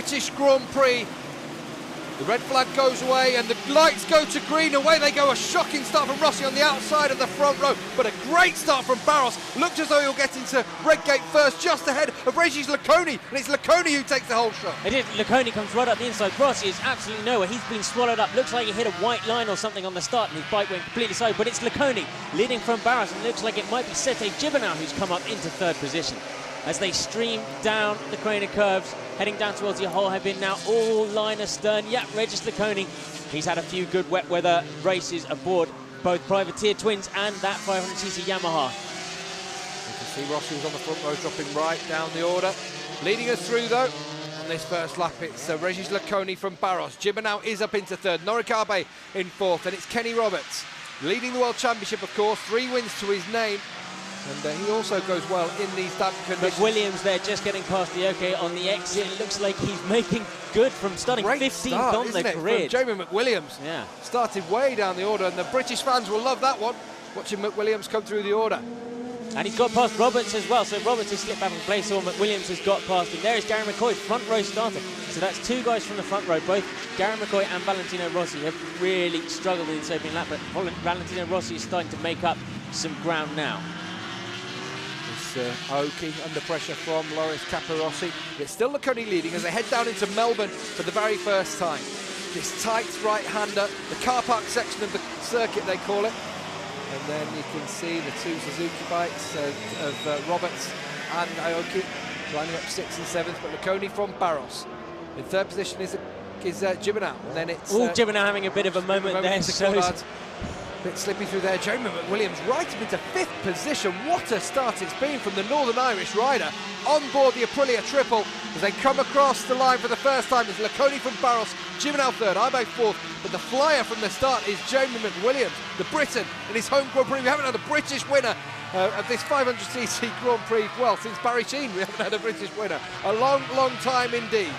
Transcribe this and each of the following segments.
British Grand Prix. The red flag goes away and the lights go to green. Away they go. A shocking start from Rossi on the outside of the front row, but a great start from Barros. Looked as though he'll get into red gate first, just ahead of Regis Laconi, and it's Laconi who takes the whole shot. It is. Laconi comes right up the inside. Rossi is absolutely nowhere. He's been swallowed up. Looks like he hit a white line or something on the start and his bike went completely side, but it's Laconi leading from Barros, and looks like it might be Sete Gibernau who's come up into third position as they stream down the Craner curves, heading down towards the whole hairpin now, all line astern. Yeah, Regis Laconi, he's had a few good wet weather races aboard both privateer twins and that 500cc Yamaha. You can see Rossi was on the front row, dropping right down the order. Leading us through though, on this first lap, it's Regis Laconi from Barros. Gibernau is up into third, Norikabe in fourth, and it's Kenny Roberts leading the World Championship, of course, 3 wins to his name. And he also goes well in these damp conditions. McWilliams there just getting past the OK on the exit. It looks like he's making good from starting 15th on the grid. Jamie McWilliams. Yeah. Started way down the order, and the British fans will love that one, watching McWilliams come through the order. And he's got past Roberts as well, so Roberts has slipped back in place, or McWilliams has got past him. There is Gary McCoy, front row starter. So that's 2 guys from the front row. Both Gary McCoy and Valentino Rossi have really struggled in this opening lap, but Valentino Rossi is starting to make up some ground now. Aoki under pressure from Loris Capirossi. It's still Laconi leading as they head down into Melbourne for the very first time. This tight right-hander, the car park section of the circuit they call it. And then you can see the 2 Suzuki bikes of Roberts and Aoki lining up 6th and 7th, but Laconi from Barros. In third position is Gibernau, and then it's... Gibernau having a bit of a moment there. Bit slippy through there. Jamie McWilliams right up into 5th position. What a start it's been from the Northern Irish rider on board the Aprilia Triple as they come across the line for the first time. There's Laconi from Barros, Gibernau third, Ibe fourth, but the flyer from the start is Jamie McWilliams, the Briton in his home Grand Prix. We haven't had a British winner of this 500cc Grand Prix, well, since Barry Sheen we haven't had a British winner. A long, long time indeed.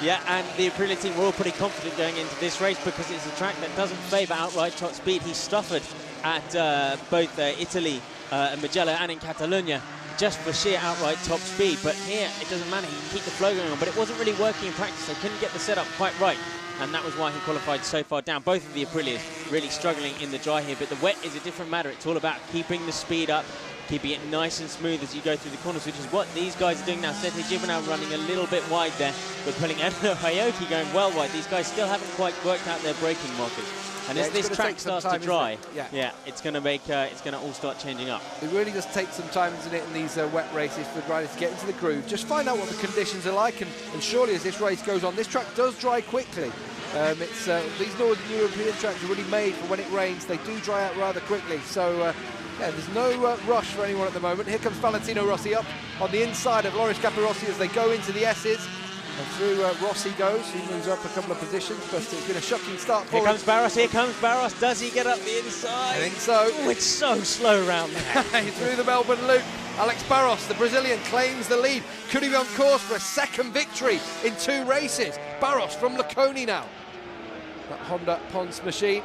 Yeah, and the Aprilia team were all pretty confident going into this race because it's a track that doesn't favour outright top speed. He suffered at both Italy and Mugello and in Catalonia just for sheer outright top speed. But here, it doesn't matter. He can keep the flow going on. But it wasn't really working in practice. They couldn't get the setup quite right. And that was why he qualified so far down. Both of the Aprilias really struggling in the dry here. But the wet is a different matter. It's all about keeping the speed up, keeping it nice and smooth as you go through the corners, which is what these guys are doing now. Sete Gibernau running a little bit wide there, but pulling Eno Aoki going well wide. These guys still haven't quite worked out their braking markers. And as this track starts to dry, it's going to make it's going to all start changing up. It really does take some time, isn't it, in these wet races for the riders to get into the groove. Just find out what the conditions are like, and surely as this race goes on, this track does dry quickly. These Northern European tracks are really made for when it rains. They do dry out rather quickly. So yeah, there's no rush for anyone at the moment. Here comes Valentino Rossi up on the inside of Loris Capirossi as they go into the S's. And through Rossi goes. He moves up a couple of positions, but it's been a shocking start for him. Here comes Barros. Does he get up the inside? I think so. Oh, it's so slow around there. Through the Melbourne loop. Alex Barros, the Brazilian, claims the lead. Could he be on course for a second victory in 2 races? Barros from Laconi now. That Honda Pons machine.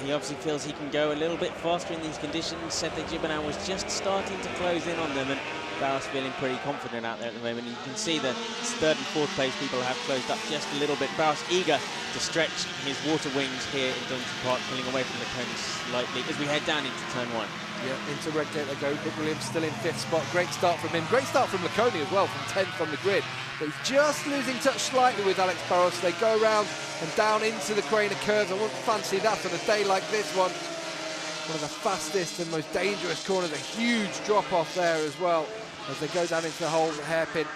He obviously feels he can go a little bit faster in these conditions. Sete Gibernau was just starting to close in on them, and Barros feeling pretty confident out there at the moment. You can see the 3rd and 4th place people have closed up just a little bit. Barros eager to stretch his water wings here in Donington Park, pulling away from the Laconi slightly as we head down into turn 1. Yeah, into red gate they go. McWilliams still in 5th spot. Great start from him. Great start from Laconi as well, from 10th on the grid. But he's just losing touch slightly with Alex Barros. They go around and down into the Craner curves. I wouldn't fancy that on a day like this one. One of the fastest and most dangerous corners. A huge drop-off there as well as they go down into the whole hairpin.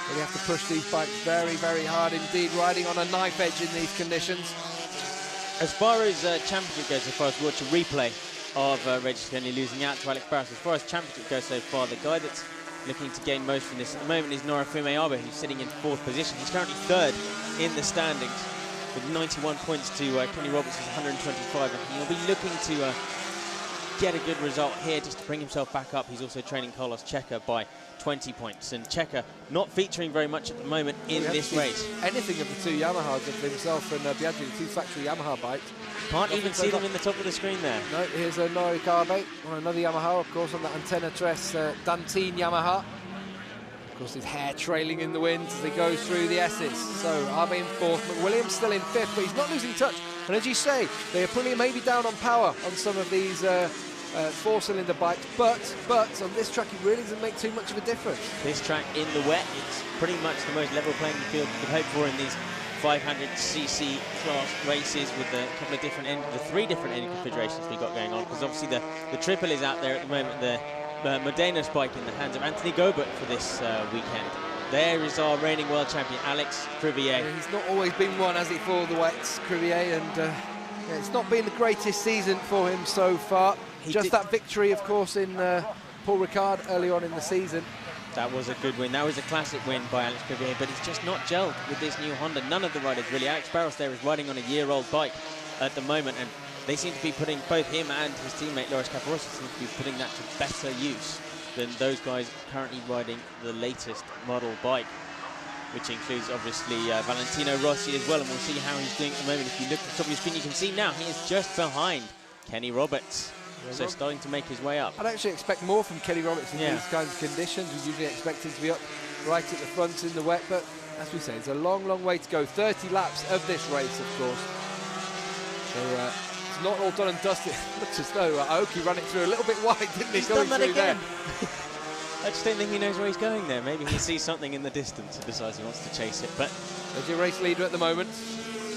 Really have to push these bikes very, very hard indeed, riding on a knife edge in these conditions. As far as championship goes, as far as watch a replay of Regis Laconi losing out to Alex Barros, as far as championship goes so far, the guy that's looking to gain most from this at the moment is Norifumi Abe, who's sitting in 4th position. He's currently 3rd in the standings with 91 points to Kenny Roberts' 125, and he'll be looking to get a good result here just to bring himself back up. He's also training Carlos Checa by 20 points, and Checa not featuring very much at the moment in this race. Anything of the 2 Yamahas of himself and Biaggi, the 2 factory Yamaha bikes. Can't even see them in the top of the screen there. No, here's Norikabe on another Yamaha, of course, on that Antenna Tres Dantine Yamaha. Of course, his hair trailing in the wind as he goes through the S's. So Arbe in fourth, McWilliams still in fifth, but he's not losing touch. And as you say, they are pulling maybe down on power on some of these four-cylinder bikes, but on this track it really doesn't make too much of a difference. This track in the wet, it's pretty much the most level playing field you could hope for in these 500cc class races, with a couple of different the three different engine configurations we got going on, because obviously the triple is out there at the moment, the Modena's bike in the hands of Anthony Gobert for this weekend. There is our reigning world champion, Alex Crivier. Yeah, he's not always been one, has he, for the wets, Crivier, and yeah, it's not been the greatest season for him so far. Just that victory, of course, in Paul Ricard early on in the season. That was a good win. That was a classic win by Alex Crivier, but it's just not gelled with this new Honda. None of the riders really. Alex Barros there is riding on a year-old bike at the moment, and they seem to be putting, both him and his teammate Loris Capirossi seem to be putting that to better use than those guys currently riding the latest model bike, which includes obviously Valentino Rossi as well, and we'll see how he's doing at the moment. If you look at the top of your screen, you can see now he is just behind Kenny Roberts. So starting to make his way up. I'd actually expect more from Kenny Roberts in these kinds of conditions. We usually expect him to be up right at the front in the wet, but as we say, it's a long, long way to go. 30 laps of this race, of course. So it's not all done and dusted. It looks as though Aoki ran it through a little bit wide, didn't he? He's done that again. I just don't think he knows where he's going there. Maybe he sees something in the distance and decides he wants to chase it. But there's your race leader at the moment.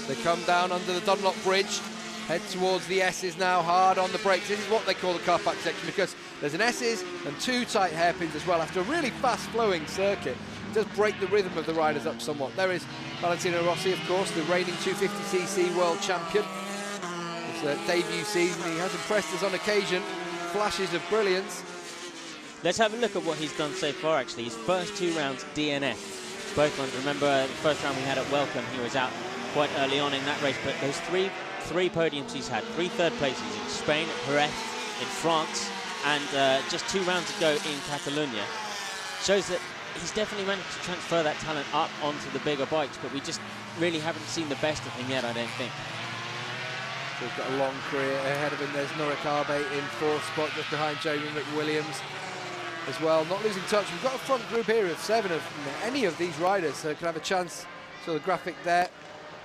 They come down under the Dunlop Bridge. Head towards the S's now, hard on the brakes. This is what they call the car park section, because there's an S's and two tight hairpins as well. After a really fast-flowing circuit, it does break the rhythm of the riders up somewhat. There is Valentino Rossi, of course, the reigning 250cc world champion. His debut season, he has impressed us on occasion. Flashes of brilliance. Let's have a look at what he's done so far, actually. His first two rounds, DNF. Both ones. Remember, the first round we had at Welcome, he was out quite early on in that race, but those three podiums he's had, 3 third places in Spain, Jerez, in France, and just 2 rounds ago in Catalonia, shows that he's definitely managed to transfer that talent up onto the bigger bikes, but we just really haven't seen the best of him yet, I don't think. So he's got a long career ahead of him. There's Norik Arbe in 4th spot, just behind Jamie McWilliams as well. Not losing touch. We've got a front group here of 7 of any of these riders, so can have a chance. So the graphic there.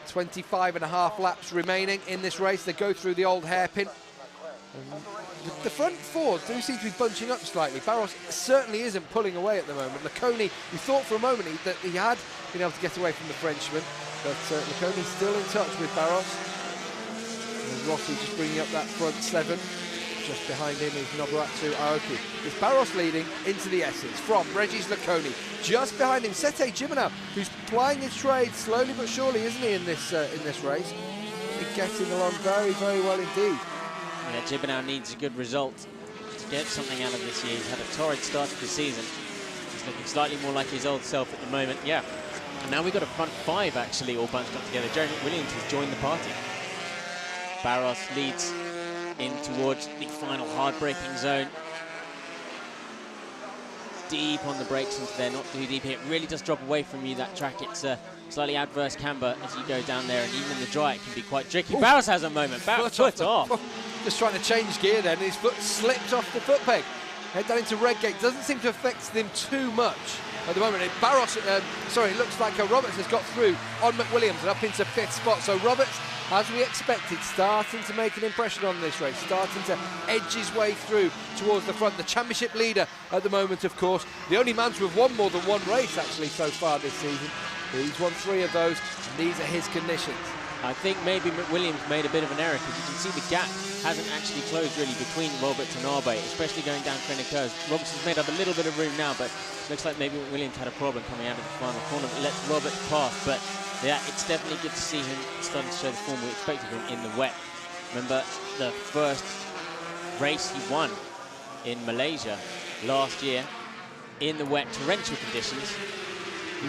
25.5 laps remaining in this race. They go through the old hairpin. The front 4 do seem to be bunching up slightly. Barros certainly isn't pulling away at the moment. Laconi, we thought for a moment that he had been able to get away from the Frenchman, but Laconi's still in touch with Barros. And Rossi just bringing up that front 7. Just behind him is Nobuatsu Aoki. It's Barros leading into the S's from Regis Laconi. Just behind him, Sete Gibernau, who's plying his trade slowly but surely, isn't he, in this race? He's getting along very, very well indeed. Yeah, Gibernau needs a good result to get something out of this year. He's had a torrid start to the season. He's looking slightly more like his old self at the moment. Yeah, and now we've got a front 5 actually all bunched up together. Jeremy Williams has joined the party. Barros leads in towards the final hard braking zone. Deep on the brakes into there, not too deep here. It really does drop away from you, that track. It's a slightly adverse camber as you go down there, and even in the dry it can be quite tricky. Barros has a moment. Barros foot off. Just trying to change gear then, and his foot slipped off the foot peg. Head down into Redgate. Doesn't seem to affect them too much at the moment. Barros, it looks like Roberts has got through on McWilliams and up into 5th spot. So Roberts, as we expected, starting to make an impression on this race, starting to edge his way through towards the front. The championship leader at the moment, of course, the only man to have won more than one race actually so far this season. He's won 3 of those, and these are his conditions. I think maybe McWilliams made a bit of an error, because you can see the gap hasn't actually closed really between Roberts and Arbe, especially going down Crenna curves. Roberts has made up a little bit of room now, but looks like maybe McWilliams had a problem coming out of the final corner, but lets Roberts pass. But yeah, it's definitely good to see him starting to show the form we expected him in the wet. Remember the first race he won in Malaysia last year in the wet, torrential conditions.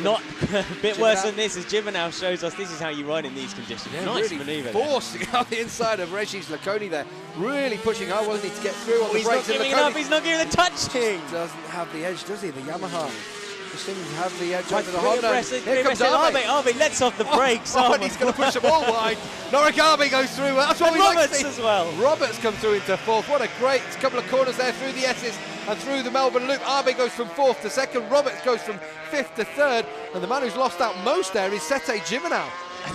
Not a bit worse than this, as Gibernau shows us this is how you ride in these conditions. Yeah, nice really manoeuvre. Forcing out the inside of Regis Laconi there. Really pushing hard, wasn't he, to get through on the brakes. He's not giving it up, he's not giving the touching. Doesn't have the edge, does he, the Yamaha? Just seems to have the edge over the Honda. Here comes Arbe. Arbe lets off the brakes. And he's going to push them all wide. Norik Arbe goes through. That's what we like to see. Roberts as well. Roberts comes through into 4th. What a great couple of corners there through the S's. and through the Melbourne loop. Abe goes from 4th to 2nd, Roberts goes from 5th to 3rd, and the man who's lost out most there is Sete Gibernau.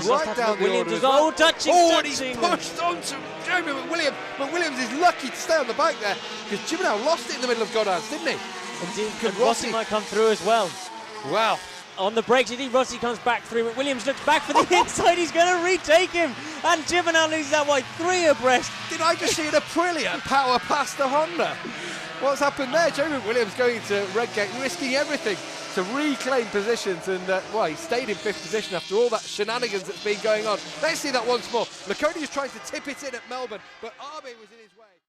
Right down the order as well. Touching. And he's pushed onto Jamie McWilliams. McWilliams is lucky to stay on the bike there, because Gibernau lost it in the middle of Godans, didn't he? Indeed, and Rossi might come through as well. Wow. On the brakes, indeed, Rossi comes back through. McWilliams looks back for the inside. He's going to retake him. And Gibernau loses that wide 3 abreast. Did I just see an Aprilia power past the Honda? What's happened there? Jamie McWilliams going to Redgate, risking everything to reclaim positions, and well, he stayed in 5th position after all that shenanigans that's been going on. Let's see that once more. Laconi is trying to tip it in at Melbourne, but Abe was in his way.